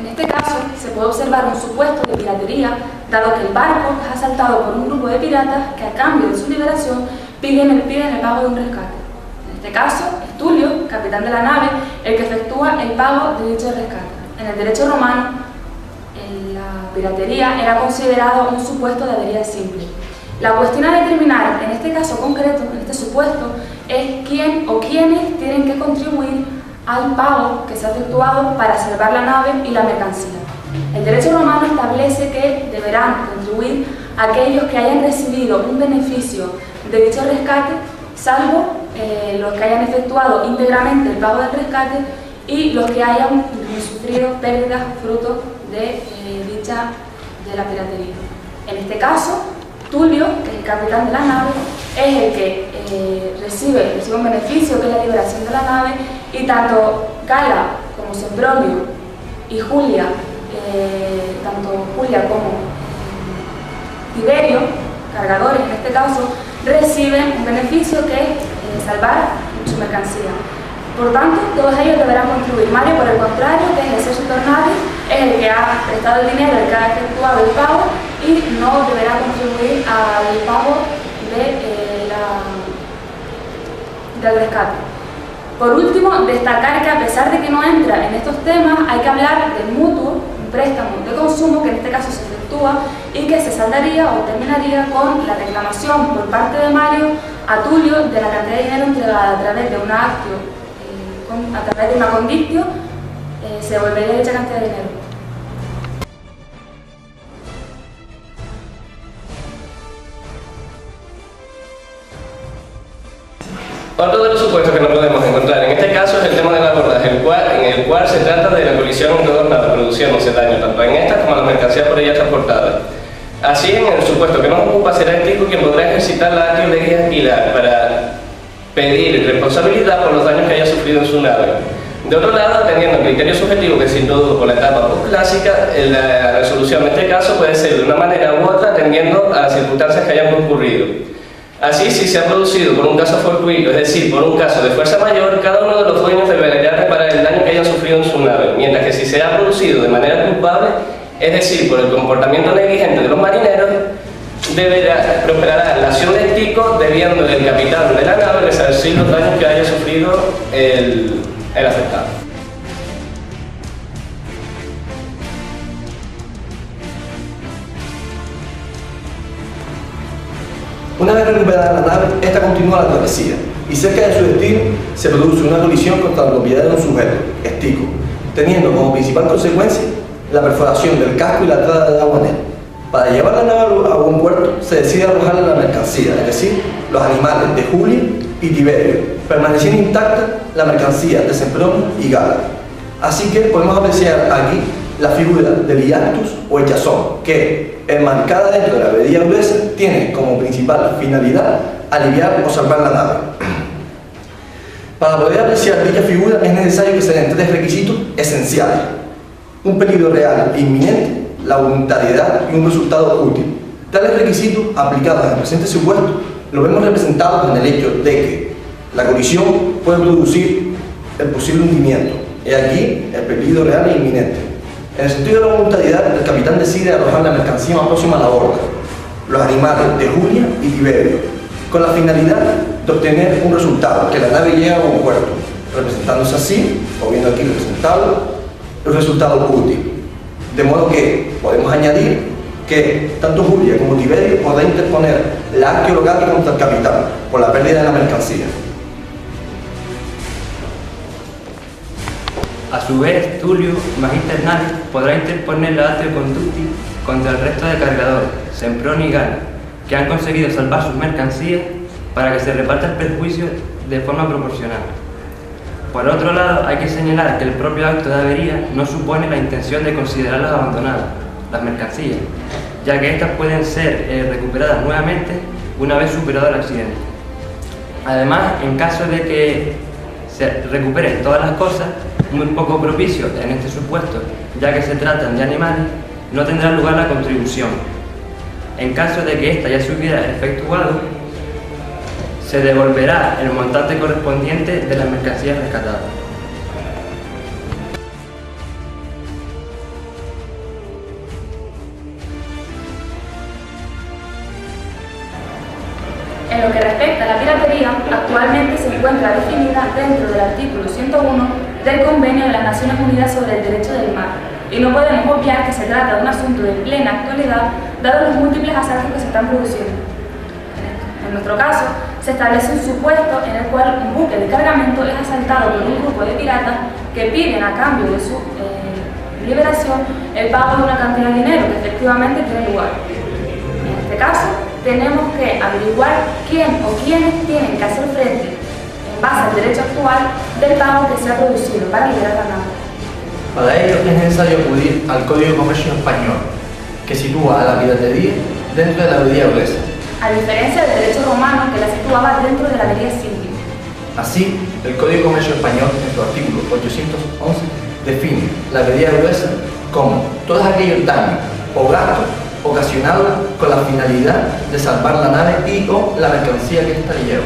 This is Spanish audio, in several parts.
En este caso, se puede observar un supuesto de piratería, dado que el barco es asaltado por un grupo de piratas que a cambio de su liberación piden el pago de un rescate. En este caso, es Tulio, capitán de la nave, el que efectúa el pago de dicho rescate. En el derecho romano, la piratería era considerado un supuesto de avería simple. La cuestión a determinar en este caso concreto, en este supuesto, es quién o quiénes tienen que contribuir al pago que se ha efectuado para salvar la nave y la mercancía. El derecho romano establece que deberán contribuir aquellos que hayan recibido un beneficio de dicho rescate, salvo los que hayan efectuado íntegramente el pago del rescate y los que hayan sufrido pérdidas fruto de la piratería. En este caso, Tulio, que es el capitán de la nave, es el que recibe un beneficio, que es la liberación de la nave, y tanto Gala como Sempronio y Julia, tanto Julia como Tiberio, cargadores en este caso, reciben un beneficio que es salvar su mercancía. Por tanto, todos ellos deberán contribuir. Mario, por el contrario, que es el Exercitor Navis, es el que ha prestado el dinero, el que ha efectuado el pago y no deberá contribuir al pago del rescate. Por último, destacar que a pesar de que no entra en estos temas, hay que hablar del mutuo, un préstamo de consumo que en este caso se efectúa y que se saldaría o terminaría con la reclamación por parte de Mario a Tulio de la cantidad de dinero entregada a través de una actio, a través de una condictio, se devolvería dicha cantidad de dinero. Otro de los supuestos que no podemos encontrar en este caso es el tema del abordaje, en el cual se trata de la colisión entre dos naves, produciéndose daño tanto en estas como en las mercancías por ellas transportadas. Así, en el supuesto que nos ocupa, será el Tico quien podrá ejercitar la actio de alquilar para pedir responsabilidad por los daños que haya sufrido en su nave. De otro lado, atendiendo al criterio subjetivo que se introdujo por la etapa postclásica, la resolución de este caso puede ser de una manera u otra atendiendo a las circunstancias que hayan concurrido. Así, si se ha producido por un caso fortuito, es decir, por un caso de fuerza mayor, cada uno de los dueños deberá reparar el daño que hayan sufrido en su nave, mientras que si se ha producido de manera culpable, es decir, por el comportamiento negligente de los marineros, prosperará la acción del Tico, debiendo el capitán de la nave resarcir los daños que haya sufrido el afectado. Una vez recuperada la nave, esta continúa la travesía y cerca de su destino se produce una colisión contra la propiedad de un sujeto, Estico, teniendo como principal consecuencia la perforación del casco y la entrada de agua en él. Para llevar la nave a buen puerto se decide arrojarle la mercancía, es decir, los animales de Julia y Tiberio, permaneciendo intacta la mercancía de Sempronio y Gala. Así que podemos apreciar aquí la figura del Iactus o el Jasón, que, enmarcada dentro de la abadía Uresa, tiene como principal finalidad aliviar o salvar la nave. Para poder apreciar dicha figura es necesario que se den tres requisitos esenciales: un peligro real e inminente, la voluntariedad y un resultado útil. Tales requisitos, aplicados en el presente supuesto, lo vemos representados en el hecho de que la colisión puede producir el posible hundimiento, y aquí el peligro real e inminente. En el sentido de la voluntariedad, el capitán decide arrojar la mercancía más próxima a la borda, los animales de Julia y Tiberio, con la finalidad de obtener un resultado, que la nave llegue a buen puerto, representándose así, o viendo aquí representado, el resultado útil. De modo que podemos añadir que tanto Julia como Tiberio podrán interponer la actio locati contra el capitán por la pérdida de la mercancía. A su vez, Tulio, Magister Navis, podrá interponer la actio conducti contra el resto de cargadores, Sempronio y Gala, que han conseguido salvar sus mercancías para que se reparta el perjuicio de forma proporcional. Por otro lado, hay que señalar que el propio acto de avería no supone la intención de considerarlas abandonadas, las mercancías, ya que éstas pueden ser recuperadas nuevamente una vez superado el accidente. Además, en caso de que se recuperen todas las cosas, muy poco propicio en este supuesto, ya que se tratan de animales, no tendrá lugar la contribución. En caso de que ésta ya se hubiera efectuado, se devolverá el montante correspondiente de las mercancías rescatadas. está dentro del artículo 101 del Convenio de las Naciones Unidas sobre el Derecho del Mar, y no podemos obviar que se trata de un asunto de plena actualidad, dado los múltiples asaltos que se están produciendo. En nuestro caso, se establece un supuesto en el cual un buque de cargamento es asaltado por un grupo de piratas que piden a cambio de su liberación el pago de una cantidad de dinero que efectivamente tiene lugar. En este caso, tenemos que averiguar quién o quiénes tienen que hacer frente, en base al derecho actual, del pago que se ha producido para liberar la nave. Para ello es necesario acudir al Código de Comercio Español, que sitúa a la piratería dentro de la avería gruesa. A diferencia del derecho romano, que la situaba dentro de la avería simple. Así, el Código de Comercio Español, en su artículo 811, define la avería gruesa como todos aquellos daños o gastos ocasionados con la finalidad de salvar la nave y o la mercancía que ésta lleva.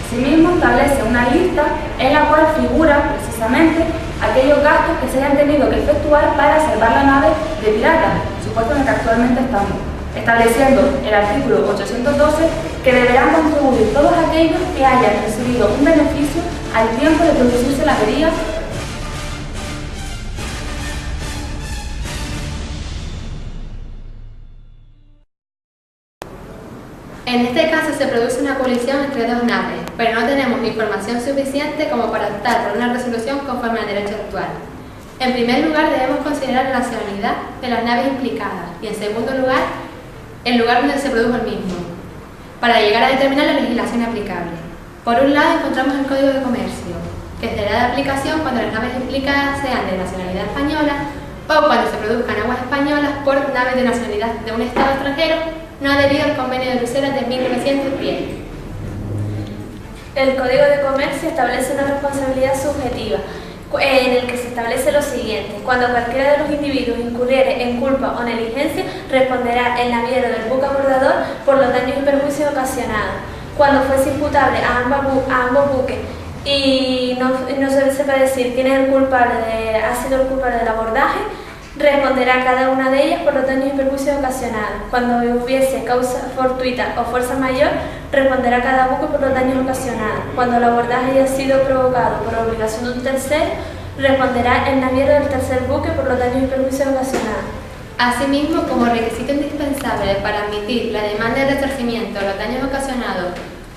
Asimismo, establece una lista en la cual figuran precisamente aquellos gastos que se hayan tenido que efectuar para salvar la nave de piratas, supuesto en el que actualmente estamos, estableciendo el artículo 812 que deberán contribuir todos aquellos que hayan recibido un beneficio al tiempo de producirse la avería. En este caso se produce una colisión entre dos naves, pero no tenemos información suficiente como para optar por una resolución conforme al derecho actual. En primer lugar, debemos considerar la nacionalidad de las naves implicadas y, en segundo lugar, el lugar donde se produjo el mismo, para llegar a determinar la legislación aplicable. Por un lado, encontramos el Código de Comercio, que será de aplicación cuando las naves implicadas sean de nacionalidad española o cuando se produzcan aguas españolas por naves de nacionalidad de un Estado extranjero no adherido al Convenio de Bruselas de 1910. El Código de Comercio establece una responsabilidad subjetiva, en el que se establece lo siguiente: cuando cualquiera de los individuos incurriere en culpa o negligencia, responderá el naviero del buque abordador por los daños y perjuicios ocasionados. Cuando fuese imputable a ambos buques y no se sepa decir quién es el culpable ha sido el culpable del abordaje, responderá cada una de ellas por los daños y perjuicios ocasionados. Cuando hubiese causa fortuita o fuerza mayor, responderá cada buque por los daños ocasionados. Cuando el abordaje haya sido provocado por obligación de un tercero, responderá el naviero del tercer buque por los daños y perjuicios ocasionados. Asimismo, como requisito indispensable para admitir la demanda de resarcimiento de los daños ocasionados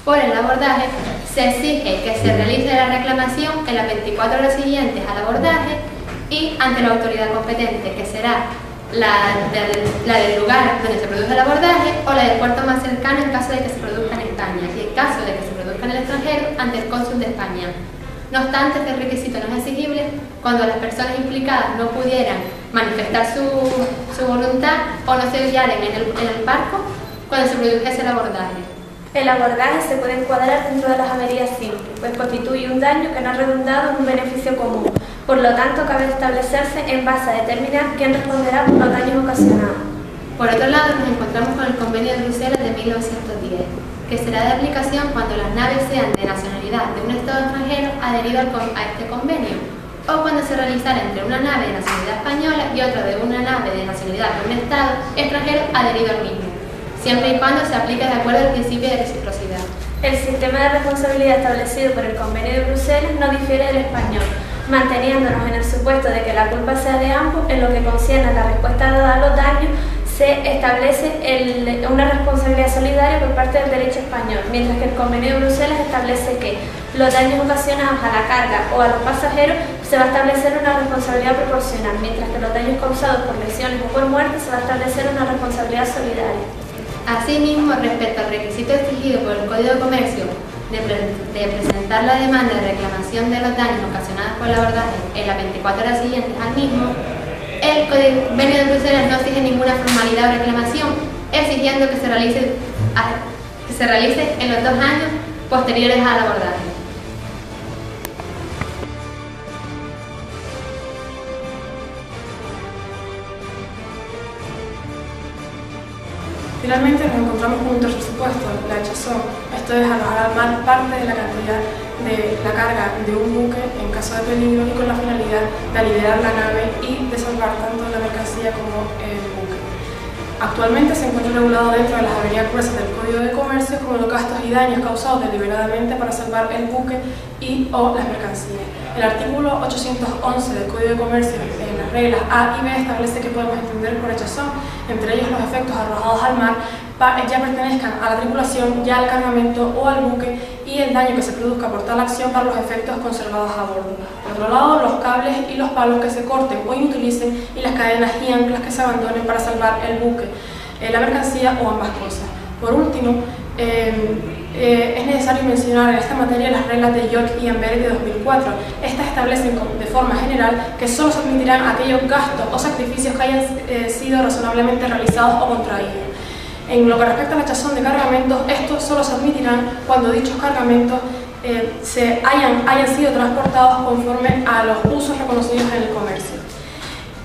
por el abordaje, se exige que se realice la reclamación en las 24 horas siguientes al abordaje y ante la autoridad competente, que será la del lugar donde se produce el abordaje o la del puerto más cercano en caso de que se produzca en España, y en caso de que se produzca en el extranjero, ante el cónsul de España. No obstante, este requisito no es exigible cuando las personas implicadas no pudieran manifestar su voluntad o no se guiaren en el barco cuando se produjese el abordaje. El abordaje se puede encuadrar dentro de las averías simples, pues constituye un daño que no ha redundado en un beneficio común. Por lo tanto, cabe establecerse en base a determinar quién responderá por los daños ocasionados. Por otro lado, nos encontramos con el Convenio de Bruselas de 1910, que será de aplicación cuando las naves sean de nacionalidad de un Estado extranjero adherido a este convenio, o cuando se realizara entre una nave de nacionalidad española y otra de una nave de nacionalidad de un Estado extranjero adherido al mismo, siempre y cuando se aplique de acuerdo al principio de reciprocidad. El sistema de responsabilidad establecido por el Convenio de Bruselas no difiere del español, manteniéndonos en el supuesto de que la culpa sea de ambos. En lo que concierne a la respuesta dada a los daños, se establece una responsabilidad solidaria por parte del derecho español, mientras que el Convenio de Bruselas establece que los daños ocasionados a la carga o a los pasajeros se va a establecer una responsabilidad proporcional, mientras que los daños causados por lesiones o por muerte se va a establecer una responsabilidad solidaria. Asimismo, respecto al requisito exigido por el Código de Comercio de presentar la demanda de reclamación de los daños ocasionados por el abordaje en las 24 horas siguientes al mismo, el Convenio de Bruselas no exige ninguna formalidad o reclamación, exigiendo que se realice en los 2 años posteriores al abordaje. Finalmente nos encontramos con un tercer supuesto, la hechazón. Esto es arrojar al mar parte de la cantidad de la carga de un buque en caso de peligro y con la finalidad de aliviar la nave y de salvar tanto la mercancía como el buque. Actualmente se encuentra regulado dentro de las avenidas gruesas del Código de Comercio como los gastos y daños causados deliberadamente para salvar el buque y o las mercancías. El artículo 811 del Código de Comercio, en las reglas A y B, establece que podemos entender por hechazón, entre ellos los efectos arrojados al mar, ya pertenezcan a la tripulación, ya al cargamento o al buque, y el daño que se produzca por tal acción para los efectos conservados a bordo. Por otro lado, los cables y los palos que se corten o inutilicen y las cadenas y anclas que se abandonen para salvar el buque, la mercancía o ambas cosas. Por último, es necesario mencionar en esta materia las reglas de York y Amberes de 2004. Estas establecen de forma general que solo se admitirán aquellos gastos o sacrificios que hayan sido razonablemente realizados o contraídos. En lo que respecta a la hechazón de cargamentos, estos solo se admitirán cuando dichos cargamentos hayan sido transportados conforme a los usos reconocidos en el comercio.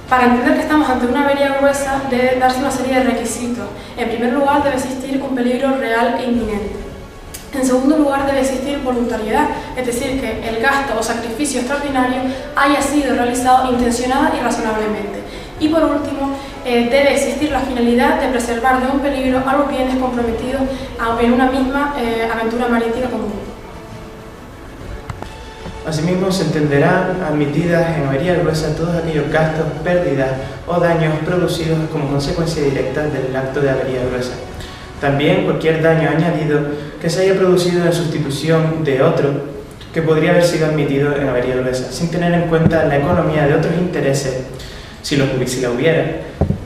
Para entender que estamos ante una avería gruesa, debe darse una serie de requisitos. En primer lugar, debe existir un peligro real e inminente. En segundo lugar, debe existir voluntariedad, es decir, que el gasto o sacrificio extraordinario haya sido realizado intencionada y razonablemente. Y por último, debe existir la finalidad de preservar de un peligro a los bienes comprometidos en una misma aventura marítima común. Asimismo, se entenderán admitidas en avería gruesa todos aquellos gastos, pérdidas o daños producidos como consecuencia directa del acto de avería gruesa. También cualquier daño añadido que se haya producido en sustitución de otro que podría haber sido admitido en avería gruesa, sin tener en cuenta la economía de otros intereses, si la hubiera,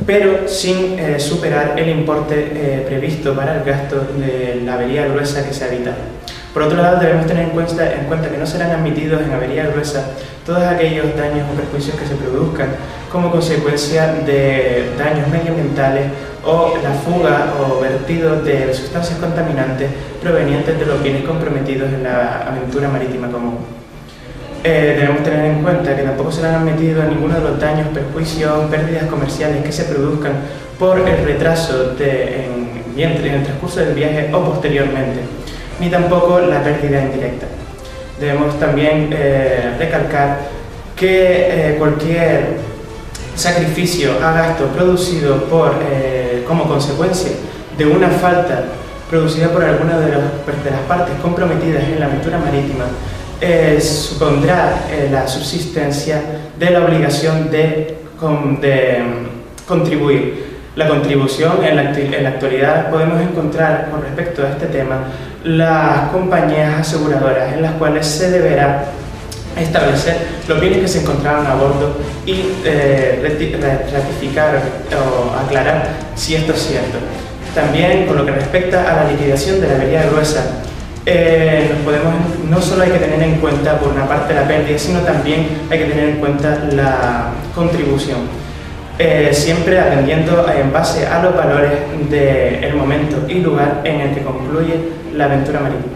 pero sin superar el importe previsto para el gasto de la avería gruesa que se ha evitado. Por otro lado, debemos tener en cuenta que no serán admitidos en avería gruesa todos aquellos daños o perjuicios que se produzcan como consecuencia de daños medioambientales o la fuga o vertido de sustancias contaminantes provenientes de los bienes comprometidos en la aventura marítima común. Debemos tener en cuenta que tampoco serán admitidos ninguno de los daños, perjuicios, pérdidas comerciales que se produzcan por el retraso en el transcurso del viaje o posteriormente, ni tampoco la pérdida indirecta. Debemos también recalcar que cualquier sacrificio a gasto producido como consecuencia de una falta producida por alguna de las partes comprometidas en la aventura marítima supondrá la subsistencia de la obligación de contribuir. La contribución, en la actualidad podemos encontrar con respecto a este tema las compañías aseguradoras en las cuales se deberá establecer los bienes que se encontraban a bordo y ratificar o aclarar si esto es cierto. También con lo que respecta a la liquidación de la avería gruesa, no solo hay que tener en cuenta por una parte la pérdida, sino también hay que tener en cuenta la contribución. Siempre atendiendo en base a los valores del momento y lugar en el que concluye la aventura marítima.